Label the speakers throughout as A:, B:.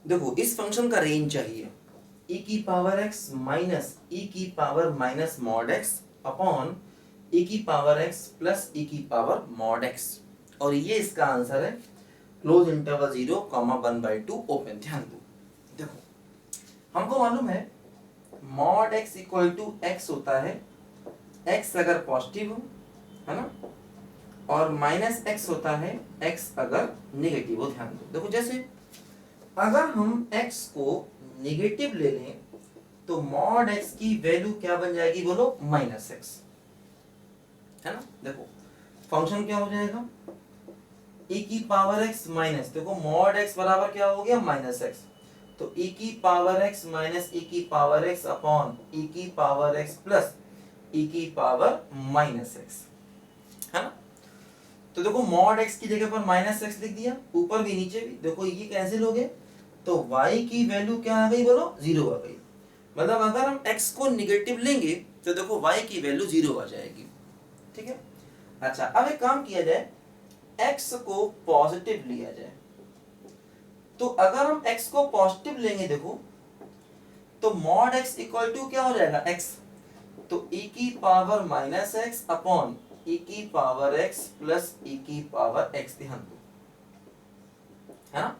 A: देखो इस फंक्शन का रेंज चाहिए e की पावर x माइनस e की power minus mod x upon e की पावर x प्लस e की पावर मॉड x, और ये इसका आंसर है क्लोज इंटरवल 0 कॉमा 1/2 ओपन। ध्यान दो, देखो हमको मालूम है mod x equal to x होता है x अगर पॉजिटिव हो, है ना, और माइनस x होता है x अगर नेगेटिव हो। ध्यान दो, देखो जैसे अगर हम x को नेगेटिव ले लें तो मॉड x की वैल्यू क्या बन जाएगी, बोलो माइनस x, है ना। देखो फंक्शन क्या हो जाएगा e की पावर x माइनस, देखो मॉड x बराबर क्या हो गया माइनस x, तो e की पावर x माइनस e की पावर x अपॉन e की पावर x प्लस e की पावर माइनस x, है ना। तो देखो मॉड x की जगह पर माइनस x लिख दिया, ऊपर भी नीचे भी, देखो ये कैंसिल हो गए, तो y की वैल्यू क्या आ गई, बोलो 0 आ गई। मतलब अगर हम x को निगेटिव लेंगे तो देखो y की वैल्यू 0 आ जाएगी, ठीक है। अच्छा अब एक काम किया जाए, x को पॉजिटिव लिया जाए, तो अगर हम x को पॉजिटिव लेंगे देखो तो मॉड x इक्वल टू क्या हो जाएगा x, तो e की power minus x upon e की पावर x प्लस e की पावर x, ध्यान दो, है ना।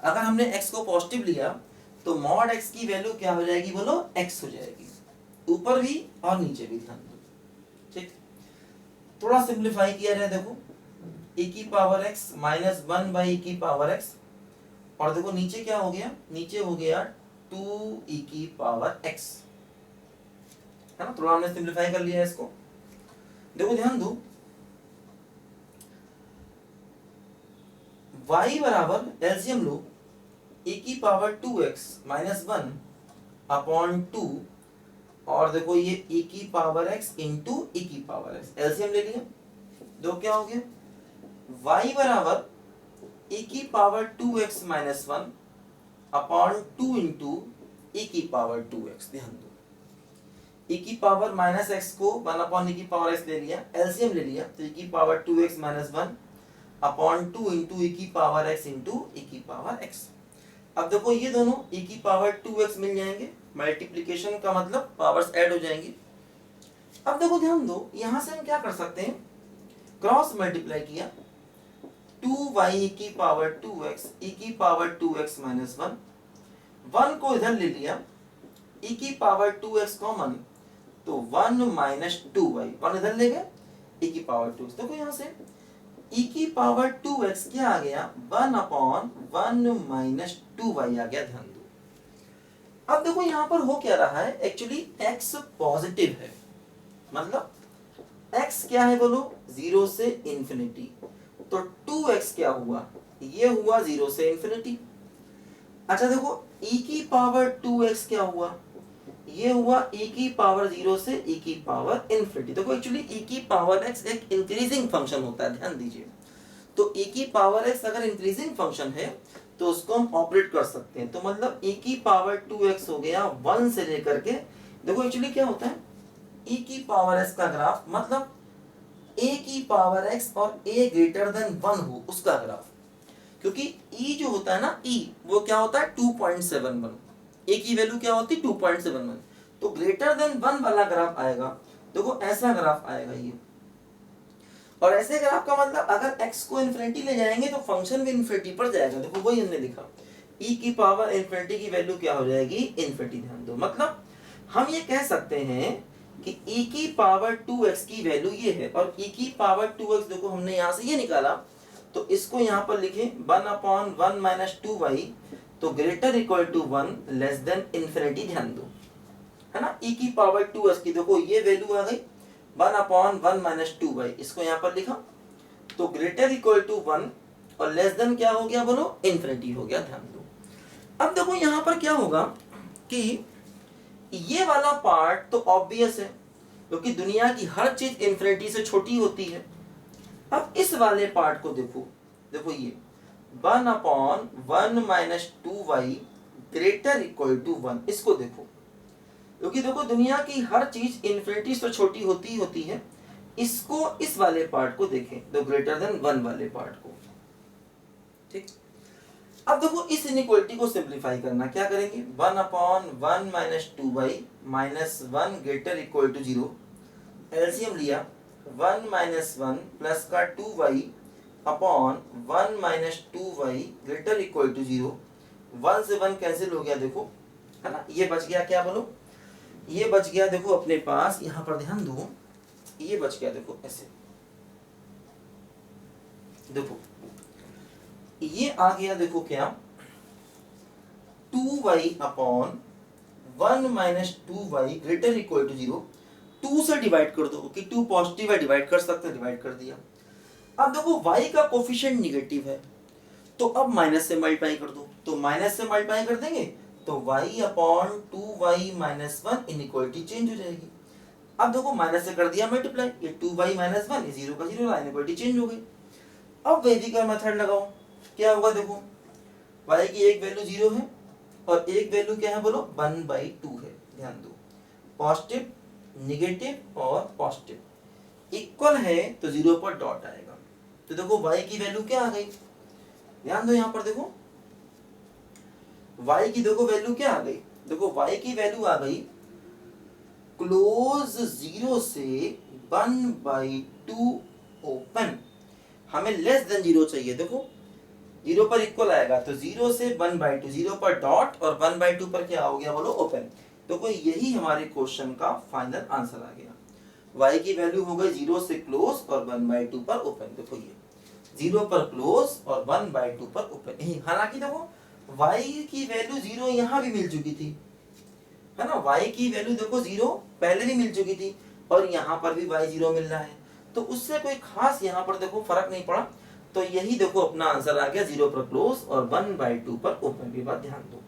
A: अगर हमने x को पॉजिटिव लिया तो मॉड x की वैल्यू क्या हो जाएगी, बोलो x हो जाएगी, ऊपर भी और नीचे भी, ध्यान दो, ठीक। थोड़ा सिंप्लीफाई किया जाए, देखो e की पावर x माइनस 1/e की पावर x, और देखो नीचे क्या हो गया, नीचे हो गया 2e की पावर x, है ना। थोड़ा हमने सिंप्लीफाई कर लिया इसको, देखो ध्यान दो y बराबर एलसीएम लो e की पावर 2x माइनस 1 अपॉन 2, और देखो ये e की पावर x इंटू e की पावर x, एलसीएम ले लिया, दो क्या हो गया y बराबर e की power 2x minus 1 upon 2 into e की पावर 2x, ध्यान दो e की पावर माइनस x को 1 अपॉन e की पावर x ले लिया, एलसीएम ले लिया, तो e की power 2x minus 1 upon 2 into e की पावर x इंटू e की पावर x। अब देखो ये दोनों e की पावर 2x मिल जाएंगे, मल्टीप्लिकेशन का मतलब पावर्स ऐड हो जाएंगी। अब देखो ध्यान दो, यहां से हम क्या कर सकते हैं, क्रॉस मल्टीप्लाई किया, 2y की पावर 2x e की पावर 2x माइनस 1, 1 को इधर ले लिया, e की पावर 2x कॉमन, तो 1 माइनस 2y, 1 इधर ले गए, e की पावर 2x, देखो यहां से e की पावर 2x क्या आ गया, 1 अपॉन 1 माइनस 2y आ गया, ध्यान दो। अब देखो यहां पर हो क्या रहा है, एक्चुअली x पॉजिटिव है, मतलब x क्या है बोलो 0 से इंफिनिटी, तो 2x क्या हुआ, ये हुआ 0 से इंफिनिटी। अच्छा देखो e की पावर 2x क्या हुआ, ये हुआ e की पावर 0 से e की पावर इन्फिनिटी। देखो एक्चुअली e की पावर x एक इंक्रीजिंग फंक्शन होता है, ध्यान दीजिए, तो e की पावर x अगर इंक्रीजिंग फंक्शन है तो उसको हम ऑपरेट कर सकते हैं, तो मतलब e की पावर 2x हो गया 1 से लेकर के, देखो एक्चुअली क्या होता है e की पावर x का ग्राफ मतलब a की पावर x और a ग्रेटर देन 1 हो उसका ग्राफ, क्योंकि e जो होता है ना e वो क्या होता है 2.71, a की वैल्यू क्या होती है 2.71, तो ग्रेटर देन 1 वाला ग्राफ आएगा, देखो ऐसा ग्राफ आएगा ये, और ऐसे ग्राफ का मतलब अगर x को इन्फिनिटी ले जाएंगे तो फंक्शन भी इन्फिनिटी पर जाएगा, देखो वही हमने लिखा e की पावर इन्फिनिटी की वैल्यू क्या हो जाएगी इन्फिनिटी, ध्यान दो। मतलब हम ये कह सकते हैं कि e की पावर 2x की वैल्यू ये है, और e की पावर 2x देखो हमने यहां से ये निकाला, तो इसको यहां पर लिखे 1 अपॉन 1 माइनस 2y, तो greater equal to 1 less than infinity, ध्यान दो, है ना। e की पावर 2x की देखो ये वैल्यू आ गई 1 अपॉन 1 माइनस 2y, इसको यहां पर लिखा, तो ग्रेटर इक्वल टू 1 और लेस देन क्या हो गया बोलो इन्फिनिटी हो गया, ध्यान दो। अब देखो यहां पर क्या होगा कि ये वाला पार्ट तो ऑब्वियस है क्योंकि दुनिया की हर चीज इन्फिनिटी से छोटी होती है। अब इस वाले पार्ट को देखो, देखो ये 1 upon 1 minus 2y greater equal to 1, इसको देखो, क्योंकि देखो दुनिया की हर चीज इन्फिनिटी से छोटी होती है, इसको इस वाले पार्ट को देखें, तो ग्रेटर देन 1 वाले पार्ट को, ठीक। अब देखो इस इनइक्वालिटी को सिंप्लीफाई करना, क्या करेंगे, 1/1 minus 2y minus 1 greater equal to 0, LCM लिया 1 माइनस 1 प्लस का 2y upon 1 minus 2y greater equal to 0, 1 से 1 कैंसिल हो गया देखो, है ना, ये बच गया, क्या बोलो, ये बच गया देखो अपने पास, यहां पर ध्यान दो, ये बच गया देखो ऐसे, देखो ये आ गया देखो क्या, 2y upon 1 minus 2y greater equal to 0, 2 से डिवाइड कर दो कि 2 पॉजिटिव है, डिवाइड कर सकते हैं, डिवाइड कर दिया। अब देखो y का कोफिशिएंट निगेटिव है, तो अब माइनस से मल्टीप्लाई कर दो, तो माइनस से मल्टीप्लाई कर देंगे तो y upon 2y minus 1 inequality change हो जाएगी। अब देखो माइनस से कर दिया मल्टीप्लाई, ये 2y माइनस 1 ये 0 का 0 रहा, इनइक्वालिटी चेंज हो गई। अब वैदिक का मेथड लगाओ, क्या होगा देखो, y की एक वैल्यू 0 है और एक वैल्यू क्या है बोलो 1/2 है, ध्यान दो, पॉजिटिव निगेटिव और पॉजिटिव इक्वल है तो 0 पर डॉट आएगा, तो देखो y की वैल्यू क्या आ गई, ध्यान दो यहां पर देखो y की देखो वैल्यू क्या आ गई, देखो y की वैल्यू आ गई क्लोज 0 से 1/2 ओपन, हमें लेस देन 0 चाहिए, देखो 0 पर इक्वल आएगा तो 0 से 1/2, 0 पर डॉट और 1/2 पर क्या हो गया बोलो ओपन, तो कोई यही हमारे क्वेश्चन का फाइनल आंसर आ गया। y की वैल्यू हो गई 0 से क्लोज और 1/2 पर ओपन, देखो ये 0 पर क्लोज और 1/2 पर ओपन, यही, हालांकि देखो y की वैल्यू 0 यहाँ भी मिल चुकी थी, है ना, y की वैल्यू देखो 0 पहले भी मिल चुकी थी और यहाँ पर भी y 0 मिल रहा है, तो उससे कोई खास यहाँ पर देखो फर्क नहीं पड़ा, तो यही देखो अपना आंसर आ गया 0 पर क्लोज और 1/2 पर ओपन की बात ध्यान दो,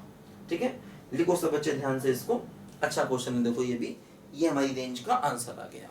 A: ठीक है, लिखो सब बच्चे ध्यान से इसको, अच्छा क्वेश्चन है देखो ये भी, ये हमारी रेंज का आंसर आ गया।